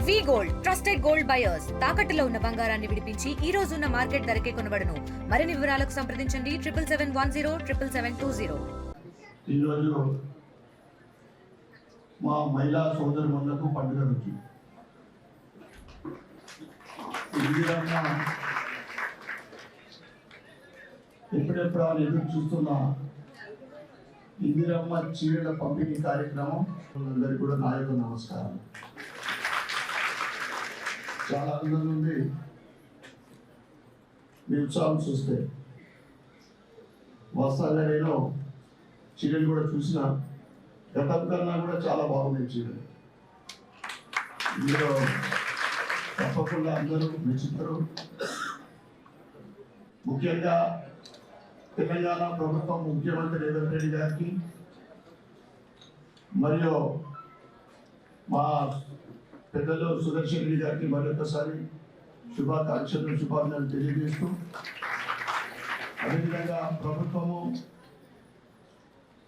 వి gold trusted gold buyers తాకట్టులో ఉన్న బంగారాన్ని విడిపించి ఈ రోజు ఉన్న మార్కెట్ ధరకే కొనబడును. మరిన్ని వివరాలకు సంప్రదించండి 7710 ఈ రోజు మా మహిళా సోదరులకు పండుగ రోజు ఎప్పుడెప్పుడు ఎదురు చూస్తున్న ఇందిరమ్మ చీరల పంపిణీ కార్యక్రమం అందరికీ కూడా నా యొక్క నమస్కారం. చాలా ఆనందంగా ఉంది మీ ఉత్సాహం చూస్తే. వస్త్రాలయంలో చీరలు కూడా చూసిన గతం కన్నా కూడా చాలా బాగున్నాయి చీరలు. మీరు తప్పకుండా అందరూ మెచ్చుతారు. ముఖ్యంగా తెలంగాణ ప్రభుత్వం ముఖ్యమంత్రి రేవంత్ రెడ్డి గారికి మరియు మా పెద్దలు సుదర్శన్ రెడ్డి గారికి మరొకసారి శుభాకాంక్షలు తెలియజేస్తూ, అదేవిధంగా ప్రభుత్వము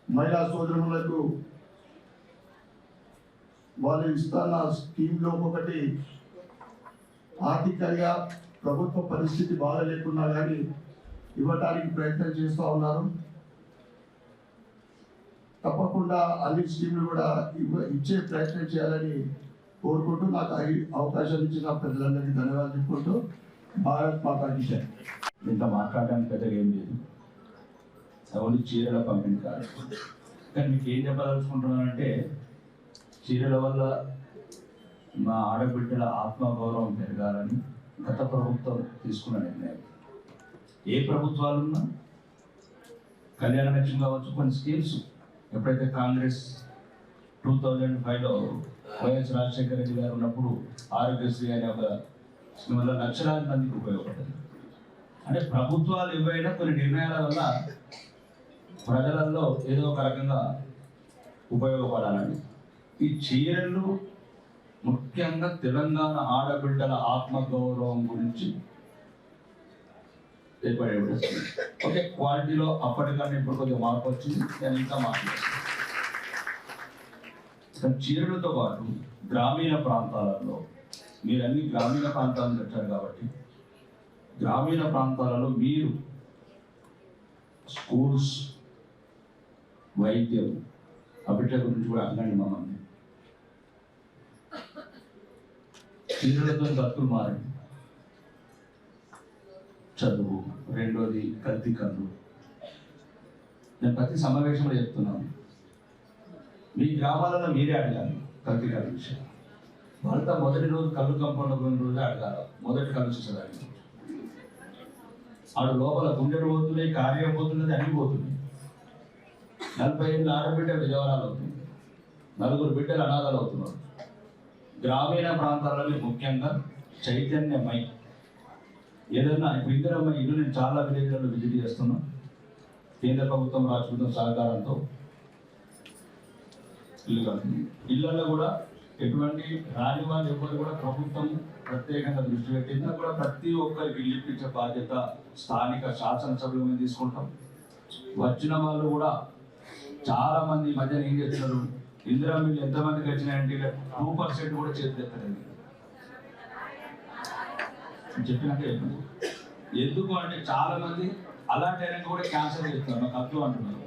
మహిళా సోదరులకు వాళ్ళు ఇస్తున్న స్కీమ్లో ఒకటి ఆర్థికంగా ప్రభుత్వ పరిస్థితి బాగాలేకున్నా కానీ ఇవ్వటానికి ప్రయత్నం చేస్తూ ఉన్నారు. తప్పకుండా అన్ని స్కీమ్లు కూడా ఇచ్చే ప్రయత్నం చేయాలని కోరుకుంటూ నాకు అవకాశం ఇచ్చిన ప్రజలందరికీ ధన్యవాదాలు చెప్పుకుంటూ భారత్ మాతా కీ జై. ఇంత మాట్లాడడానికి పెద్దగా ఏం లేదు, ఓన్లీ చీరల పంపిణీ కాదు. కానీ మీకు ఏం చెప్పదలుచుకుంటున్నానంటే, చీరల వల్ల మా ఆడబిడ్డల ఆత్మగౌరవం పెరగాలని గత ప్రభుత్వం తీసుకున్న నిర్ణయం. ఏ ప్రభుత్వాలున్నా కళ్యాణ లక్ష్యం కావచ్చు, కొన్ని స్కీమ్స్ ఎప్పుడైతే కాంగ్రెస్ 2005లో వైఎస్ రాజశేఖర రెడ్డి గారు ఉన్నప్పుడు ఆరోగ్యశ్రీ అనే ఒక స్కీమ్ వల్ల లక్షలాది మందికి ఉపయోగపడింది. అంటే ప్రభుత్వాలు ఏవైనా కొన్ని నిర్ణయాల వల్ల ప్రజలలో ఏదో ఒక రకంగా ఉపయోగపడాలని ఈ చీరలు ముఖ్యంగా తెలంగాణ ఆడబిడ్డల ఆత్మగౌరవం గురించి ఏర్పడేస్తుంది. ఓకే, క్వాలిటీలో అప్పటికన్నా ఇప్పుడు కొద్దిగా మార్పు వచ్చింది, నేను ఇంకా మాట్లాడుతాను. చీరలతో పాటు గ్రామీణ ప్రాంతాలలో, మీరు అన్ని గ్రామీణ ప్రాంతాలను వచ్చారు కాబట్టి గ్రామీణ ప్రాంతాలలో మీరు స్కూల్స్, వైద్యం, అభివృద్ధి గురించి కూడా అడగండి మమ్మల్ని. చీరలతో బతుకులు మారండి. చదువు, రెండోది కల్తీ కళ్ళు. నేను ప్రతి సమావేశంలో చెప్తున్నాను, మీ గ్రామాలలో మీరే అడగాలి కల్తీ కళ్ళ విషయం. వాళ్ళతో మొదటి రోజు కళ్ళు కంపౌండ్ పోయిన రోజే అడగాలి. మొదటి కళ్ళు చూసేదాన్ని ఆడు లోపల గుండెలు పోతున్నాయి, కార్యం పోతున్నది, అన్ని పోతున్నాయి. 40 ఏళ్ళ ఆడబిడ్డ విజయవరాలు అవుతుంది, 4 బిడ్డలు అనాథాలు అవుతున్నారు. గ్రామీణ ప్రాంతాలలో ముఖ్యంగా చైతన్యమై ఏదైనా ఇప్పుడు ఇందిరమ్మ ఇల్లు, నేను చాలా విలేజ్లలో విజిట్ చేస్తున్నాను. కేంద్ర ప్రభుత్వం, రాష్ట్ర ప్రభుత్వం సహకారంతో ఇల్లు కడుతుంది. ఇళ్లలో కూడా ఎటువంటి రాని వాళ్ళు ఎవరు కూడా ప్రభుత్వం ప్రత్యేకంగా దృష్టి పెట్టింది కూడా ప్రతి ఒక్కరికి ఇల్లు ఇప్పించే బాధ్యత స్థానిక శాసనసభ్యుల మీద తీసుకుంటాం. వచ్చిన వాళ్ళు కూడా చాలా మంది మధ్య ఏం చేస్తున్నారు, ఇందిరమ్మ ఇల్లు ఎంతమందికి వచ్చినాయంటే 2% కూడా చేతి ఎత్తలేదు. చెప్పినాక ఎందుకు అంటే చాలా మంది అలాంటి అయినా కూడా క్యాన్సర్ చేస్తున్నారు, నాకు అర్థం అంటున్నారు.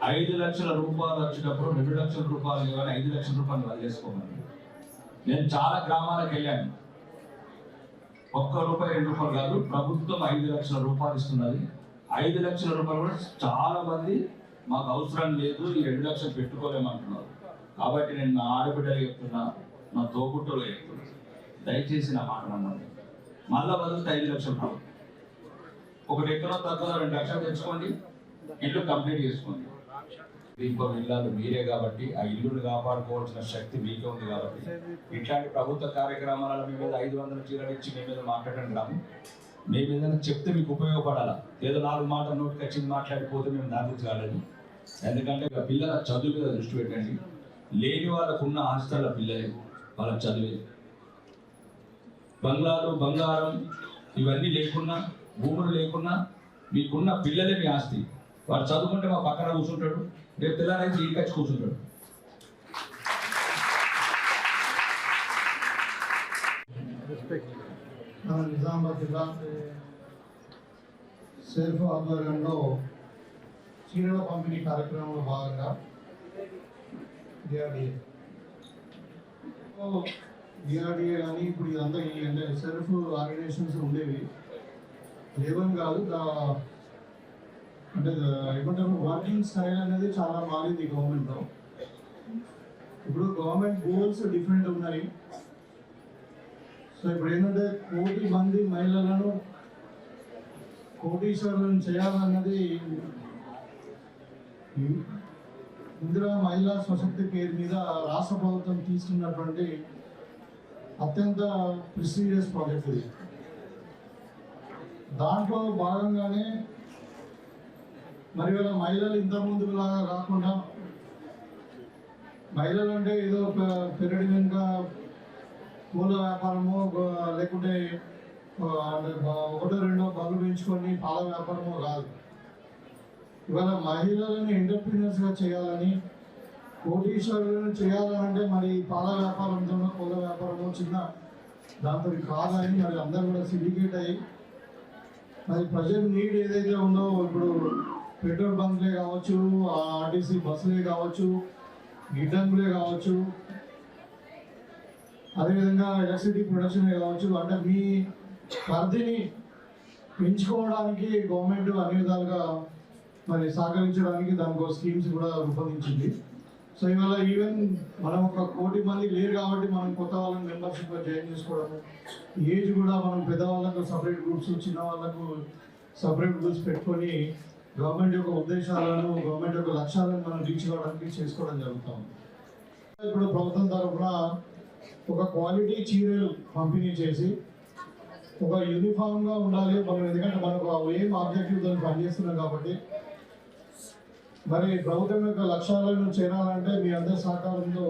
5 లక్షల రూపాయలు వచ్చేటప్పుడు 2 లక్షల రూపాయలు ఇవ్వాలి, 5 లక్షల రూపాయలు వాళ్ళు చేసుకోమని. నేను చాలా గ్రామాలకు వెళ్ళాను. ₹1, ₹2 కాదు, ప్రభుత్వం 5 లక్షల రూపాయలు ఇస్తున్నది. 5 లక్షల రూపాయలు కూడా చాలా మంది మాకు అవసరం లేదు, ఈ 2 లక్షలు పెట్టుకోలేమంటున్నారు. కాబట్టి నేను నా ఆడబిడ్డలు చెప్తున్నా, నా తోబుట్టులు చెప్తున్నా, దయచేసి నా మాట నమ్మండి. మళ్ళా బదులుతే 5 లక్షలు రావు. 1 ఎకరం తక్కువ 2 లక్షలు తెచ్చుకోండి, ఇల్లు కంప్లీట్ చేసుకోండి. ఇంకో ఇల్లాలు మీరే కాబట్టి ఆ ఇల్లుని కాపాడుకోవాల్సిన శక్తి మీకే ఉంది. కాబట్టి ఇట్లాంటి ప్రభుత్వ కార్యక్రమాలలో మీ మీద 500 చీరలు ఇచ్చి మీ మీద మాట్లాడండి రాము. మేము ఏదైనా చెప్తే మీకు ఉపయోగపడాలా, ఏదో 4 మాటలు నోటికి వచ్చింది మాట్లాడిపోతే మేము దానికి కాలేదు. ఎందుకంటే పిల్లల చదువు మీద దృష్టి పెట్టండి. లేని వాళ్ళకు ఉన్న ఆస్తుల పిల్లలు వాళ్ళ చదివే, బంగ్లాలు, బంగారం ఇవన్నీ లేకున్నా, భూములు లేకున్నా మీకున్న పిల్లలే మీ ఆస్తి. వాడు చదువుకుంటే మా పక్కన కూర్చుంటాడు, రేపు పిల్లలైతే ఈ ఖర్చు కూర్చుంటాడు. మన నిజామాబాద్ జిల్లా సెల్ఫ్ ఆధ్వర్యంలో చీరల పంపిణీ కార్యక్రమంలో భాగంగా డిఆర్డిఏ కానీ ఇప్పుడు ఇదంతా ఈ అంటే సెల్ఫ్ ఆర్గనైజేషన్స్ ఉండేవి లేవని కాదు అంటే ఏమంటారు వర్కింగ్ స్టైల్ అనేది చాలా మారింది గవర్నమెంట్లో. ఇప్పుడు గవర్నమెంట్ గోల్స్ డిఫరెంట్ ఉన్నాయి. సో ఇప్పుడు ఏంటంటే 1 కోటి మంది మహిళలను కోటీశ్వరులను చేయాలన్నది ఇందిరా మహిళా స్వశక్తి పేరు మీద రాష్ట్ర ప్రభుత్వం తీసుకున్నటువంటి అత్యంత ప్రెస్టీజియస్ ప్రాజెక్ట్ ఇది. దాంట్లో భాగంగానే మరి వీళ్ళ మహిళలు ఇంతకుముందు లాగా కాకుండా మహిళలు అంటే ఏదో పెరడి వెనుక పూల వ్యాపారము లేకుంటే 1-2 బళ్ళు పెంచుకొని పాల వ్యాపారము కాదు. ఇవాళ మహిళలను ఎంటర్ప్రీనర్స్గా చేయాలని కోటీశ్వరులను చేయాలంటే మరి పాల వ్యాపారంతోనో పూల వ్యాపారము చిన్న దాంతో కాదని మరి అందరూ కూడా సిండికేట్ అయ్యి మరి ప్రజెంట్ నీడ్ ఏదైతే ఉందో ఇప్పుడు పెట్రోల్ బంక్లే కావచ్చు, ఆర్టీసీ బస్సులే కావచ్చు, గిడ్డంగులే కావచ్చు, అదేవిధంగా ఎలక్ట్రిసిటీ ప్రొడక్షనే కావచ్చు, అంటే మీ పరిధిని పెంచుకోవడానికి గవర్నమెంట్ అన్ని విధాలుగా మరి సహకరించడానికి దానికి స్కీమ్స్ కూడా రూపొందించింది. సో ఇవాళ ఈవెన్ మనం 1 కోటి మంది లేరు కాబట్టి మనం కొత్త వాళ్ళని మెంబర్షిప్గా జాయిన్ చేసుకోవడము, ఏజ్ కూడా మనం పెద్దవాళ్ళకు సపరేట్ గ్రూప్స్, చిన్న వాళ్ళకు సపరేట్ గ్రూప్స్ పెట్టుకొని గవర్నమెంట్ యొక్క ఉద్దేశాలను, గవర్నమెంట్ యొక్క లక్ష్యాలను మనం రీచ్ కావడానికి చేసుకోవడం జరుగుతాం. ఇప్పుడు ప్రభుత్వం తరఫున ఒక క్వాలిటీ చీరలు పంపిణీ చేసి ఒక యూనిఫామ్గా ఉండాలి మనం, ఎందుకంటే మనకు ఏం ఆబ్జెక్టివ్ దాన్ని పనిచేస్తున్నాం కాబట్టి మరి ప్రభుత్వం యొక్క లక్ష్యాలను చేరాలంటే మీ అందరి సహకారంతో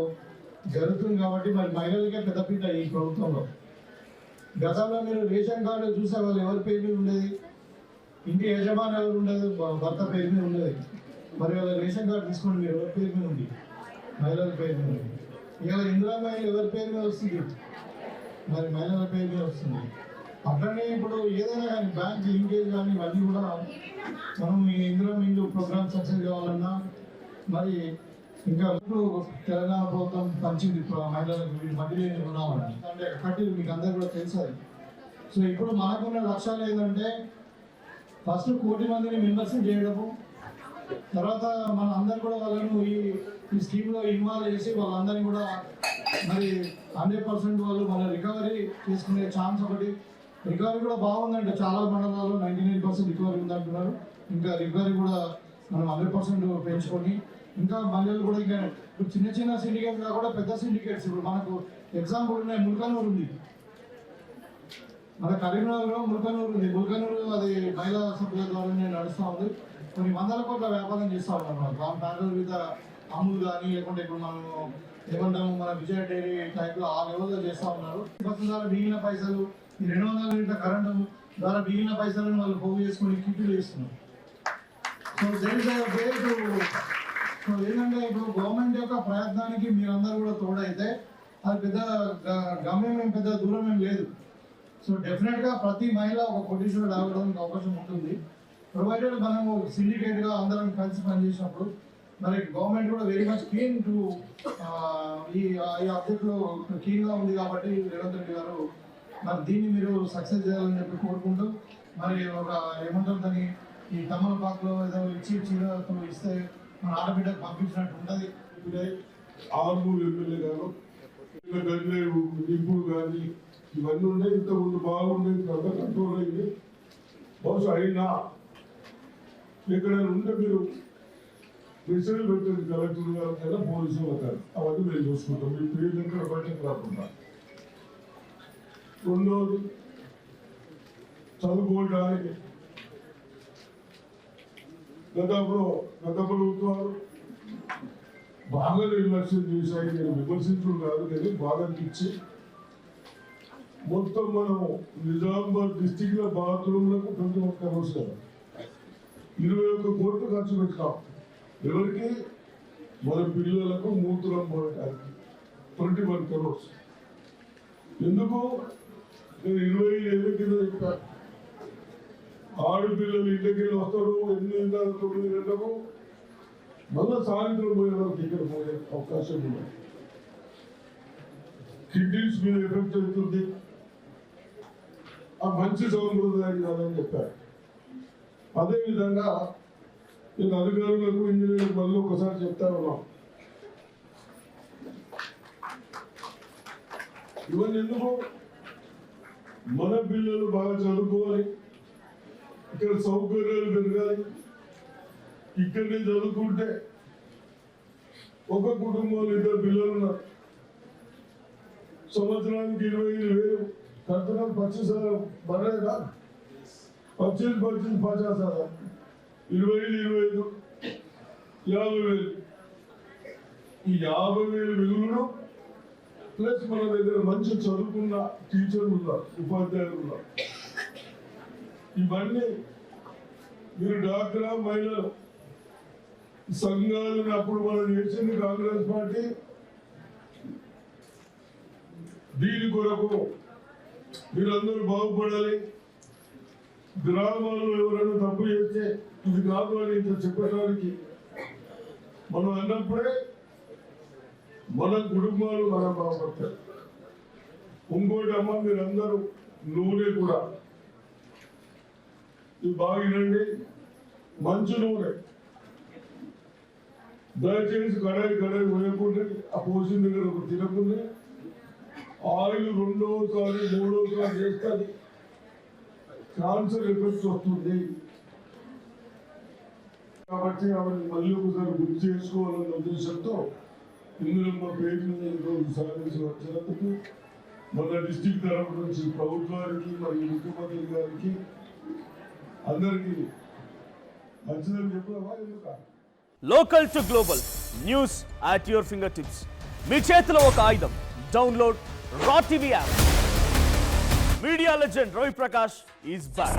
జరుగుతుంది. కాబట్టి మరి మహిళలకే పెద్దపీట ఈ ప్రభుత్వంలో. గతంలో మీరు రేషన్ కార్డు చూసే వాళ్ళు ఎవరి పేరు మీద ఉండేది, ఇంటి యజమాని ఎవరు ఉండేది, భర్త పేరు మీద ఉండేది. మరి వాళ్ళ రేషన్ కార్డు తీసుకోండి, మీరు ఎవరి పేరు మీద ఉంది, మహిళల పేరు మీద ఉంది. ఇవాళ ఇందిరా మహిళ ఎవరి పేరు మీద వస్తుంది, మరి మహిళల పేరు మీద వస్తుంది. అట్లనే ఇప్పుడు ఏదైనా కానీ బ్యాంక్ లింకేజ్ కానీ ఇవన్నీ కూడా మనం ఈ ఇందిరా మిల్లు ప్రోగ్రామ్ సక్సెస్ కావాలన్నా మరి ఇంకా ఇప్పుడు తెలంగాణ ప్రభుత్వం పంచింది మహిళలకు మధ్య రుణాలని అంటే కట్టి మీకు అందరు కూడా తెలుసు అది. సో ఇప్పుడు మనకున్న లక్ష్యాలు ఏంటంటే ఫస్ట్ 1 కోటి మందిని మెంబర్స్ చేయడము, తర్వాత మన అందరు కూడా వాళ్ళను ఈ స్కీమ్లో ఇన్వాల్వ్ చేసి వాళ్ళందరినీ కూడా మరి 100% వాళ్ళు మన రికవరీ చేసుకునే ఛాన్స్ ఒకటి. రికవరీ కూడా బాగుందంటే చాలా మండలాల్లో 99% రికవరీ ఉందంటున్నారు. ఇంకా రికవరీ కూడా మనం 100% పెంచుకొని ఇంకా మహిళలు కూడా ఇంకా ఇప్పుడు చిన్న సిండికేట్స్ కాకుండా పెద్ద సిండికేట్స్ ఇప్పుడు మనకు ఎగ్జాంపుల్ ఉన్నాయి. ముల్కనూరు ఉంది, మన కరీంనగర్లో ముల్కనూరు ఉంది. ముల్కనూరు అది మహిళా సభ్యుల ద్వారానే నడుస్తూ ఉంది. కొన్ని 100 కోట్ల వ్యాపారం చేస్తూ ఉన్నాం మనం. ప్యారల్ విత్ అమూల్ కానీ లేకుంటే ఇప్పుడు మనం ఏమంటాము మన విజయ డైరీ టైప్లో ఆ లెవెల్లో చేస్తూ ఉన్నారు. బస్సు ద్వారా మిగిలిన పైసలు, ఈ 200 యూనిట్ల కరెంటు ద్వారా మిగిలిన పైసలను వాళ్ళు పోగు చేసుకుని కిట్లు చేస్తున్నారు. సో సో ఏంటంటే ఇప్పుడు గవర్నమెంట్ యొక్క ప్రయత్నానికి మీరందరూ కూడా తోడైతే అది పెద్ద గమ్యం ఏం పెద్ద దూరం ఏం లేదు. సో డెఫినెట్గా ప్రతి మహిళ ఒక పొజిషన్ రావడానికి అవకాశం ఉంటుంది. ప్రొవైడెడ్ మనము సిండికేట్గా అందరం కలిసి పనిచేసినప్పుడు మరి గవర్నమెంట్ కూడా వెరీ మచ్ కీన్ టు ఈ ఆబ్జెక్ట్లో కీన్గా ఉంది. కాబట్టి రేవంత్ రెడ్డి గారు మరి దీన్ని మీరు సక్సెస్ చేయాలని చెప్పి కోరుకుంటూ మరి ఒక ఏమంటారు దాన్ని ఈ తమలపాకులో ఏదో ఇచ్చి చీరతో ఇస్తే మన ఆడబిడ్డకు పంపించినట్టు ఉంటుంది. ఆర్మూరు ఎమ్మెల్యే గారు నింపుడు కానీ ఇవన్నీ ఉన్నాయి. ఇంతకుముందు బాగుండేది, అంతా కంట్రోల్ అయింది. బహుశా అయినా ఎక్కడైనా ఉంటే మీరు మెసేజ్ పెట్టండి కలెక్టర్ గారు కదా, పోలీసులు అవుతారు. అవన్నీ మేము చూసుకుంటాం. మీ పేరు దగ్గర బయటకు రాకుండా. రెండోది చదువుకోవడానికి గత ప్రభుత్వాలు బాగా నిర్లక్ష్యం చేశాయి. నేను విమర్శించడం కాదు, కానీ బాగా ఇచ్చి మొత్తం మనం నిజామాబాద్ డిస్టిక్ లో బాత్రూమ్లకు 21 crores కదా, 21 కోట్లు ఖర్చు పెట్టాం. ఎవరికి? మన పిల్లలకు మూత్రం పోవడానికి 21 crores. ఎందుకు? నేను 25 కింద చెప్పాను. ఆడపిల్లలు ఇంటికి వస్తారు 8:30, 9 గంటలకు, మళ్ళా సాయంత్రం పోయే వరకు ఇక్కడ పోయే అవకాశం ఉంది. కిడ్నీస్ మీద ఎఫెక్ట్ అవుతుంది, ఆ మంచి సంప్రదాయం కాదని చెప్పారు. అదేవిధంగా నేను అధికారులకు ఇంజనీర్లకు మళ్ళీ ఒకసారి చెప్తా ఉన్నాం, ఇవన్నీ ఎందుకు? మన పిల్లలు బాగా చదువుకోవాలి, ఇక్కడ సౌకర్యాలు పెరగాలి. ఇక్కడనే చదువుకుంటే ఒక కుటుంబంలో 2 పిల్లలు ఉన్నారు, సంవత్సరానికి 25,000 కడుతున్నారు. 25,000 బర్రేగా 25, 50,000, 25, 50,000. ఈ 50,000 మిగులును ప్లస్ మన దగ్గర మంచి చదువుకున్న టీచర్లు ఉన్నారు, ఉపాధ్యాయులు ఉన్నారు. ఇవన్నీ మీరు డాక్రా మహిళలు సంఘాలను అప్పుడు మనం నేర్చింది కాంగ్రెస్ పార్టీ. దీని కొరకు మీరందరూ బాగుపడాలి. గ్రామాల్లో ఎవరైనా తప్పు చేస్తే ఇది కాదు అని చెప్పడానికి మనం అన్నప్పుడే మన కుటుంబాలు మనం బాగుపడతాయి. ఇంకోటి అమ్మ, మీరందరూ నూనె కూడా ఇది బాగా వినండి, మంచి నూనె దయచేసి కడాయి వేయకుండా, ఆ పోసిన దగ్గర ఒక తినకుండా ఆయిల్ 2వ సారి 3వ సారి చేస్తుంది, క్యాన్సర్ ఎఫెక్ట్ వస్తుంది. కాబట్టి ఆవిడ మళ్ళీ ఒకసారి గుర్తు చేసుకోవాలనే ఉద్దేశంతో ఇందులో మా పేరు మీద ఈరోజు సాధించి వచ్చినందుకు మన డిస్టిక్ తరఫు నుంచి ప్రభుత్వానికి మరియు ముఖ్యమంత్రి గారికి అందరికీ మంచిదని చెప్పావా ఎందుక? Local to global news at your finger tips. మీ చేతిలో ఒక ఆయుధం. Download R TV app. Media legend Ravi Prakash is back.